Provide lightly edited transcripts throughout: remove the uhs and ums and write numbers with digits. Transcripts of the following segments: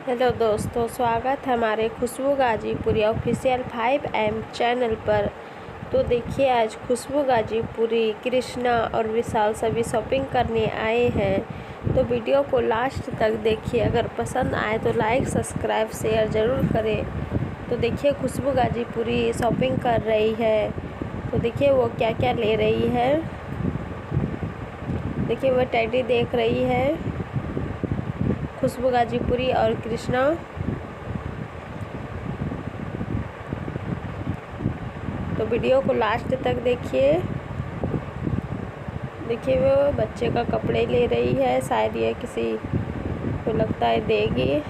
Hello दोस्तों, स्वागत है हमारे खुशबू गाजीपुरी ऑफिशियल 5M चैनल पर। तो देखिए, आज खुशबू गाजीपुरी, कृष्णा और विशाल सभी शॉपिंग करने आए हैं। तो वीडियो को लास्ट तक देखिए। अगर पसंद आए तो लाइक, सब्सक्राइब, शेयर ज़रूर करें। तो देखिए, खुशबू गाजीपुरी शॉपिंग कर रही है। तो देखिए वो क्या क्या ले रही है। देखिए वो टेडी देख रही है, खुशबू गाजीपुरी और कृष्णा। तो वीडियो को लास्ट तक देखिए। देखिए वो बच्चे का कपड़े ले रही है, शायद ये किसी को लगता है देगी।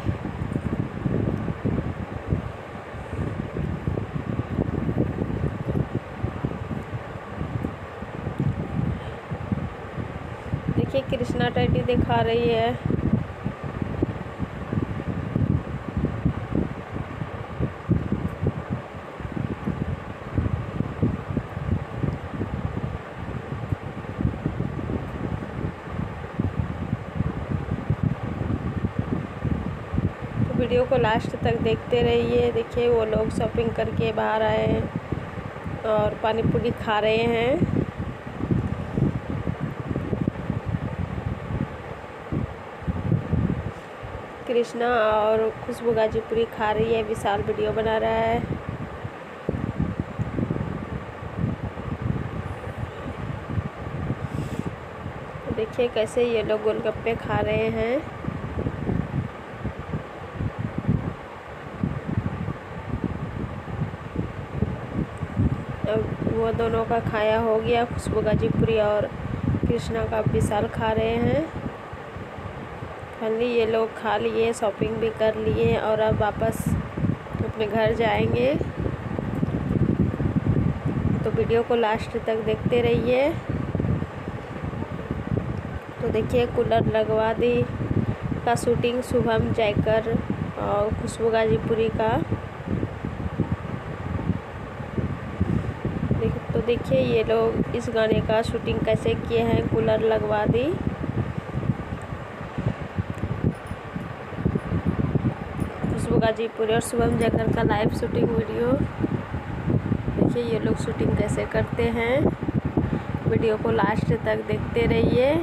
देखिए कृष्णा टेडी दिखा रही है। वीडियो को लास्ट तक देखते रहिए। देखिए वो लोग शॉपिंग करके बाहर आए हैं और पानी पूरी खा रहे हैं। कृष्णा और खुशबू गाजीपुरी खा रही है, विशाल वीडियो बना रहा है। देखिए कैसे ये लोग गोलगप्पे खा रहे हैं। वो दोनों का खाया हो गया, खुशबू गाजीपुरी और कृष्णा का विशाल खा रहे हैं। फाइनली ये लोग खा लिए, शॉपिंग भी कर लिए और अब वापस अपने घर जाएंगे। तो वीडियो को लास्ट तक देखते रहिए। तो देखिए कूलर लगवा दी का शूटिंग शुभम जयकर और खुशबू गाजीपुरी का। तो देखिए ये लोग इस गाने का शूटिंग कैसे किए हैं, कूलर लगवा दी। खुशबू गाजीपुरी और शुभम जयकर का लाइव शूटिंग वीडियो। देखिए ये लोग शूटिंग कैसे करते हैं। वीडियो को लास्ट तक देखते रहिए।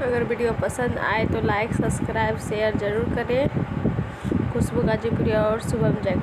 अगर वीडियो पसंद आए तो लाइक, सब्सक्राइब, शेयर ज़रूर करें। खुशबू गाजीपुरी और शुभम जयकर।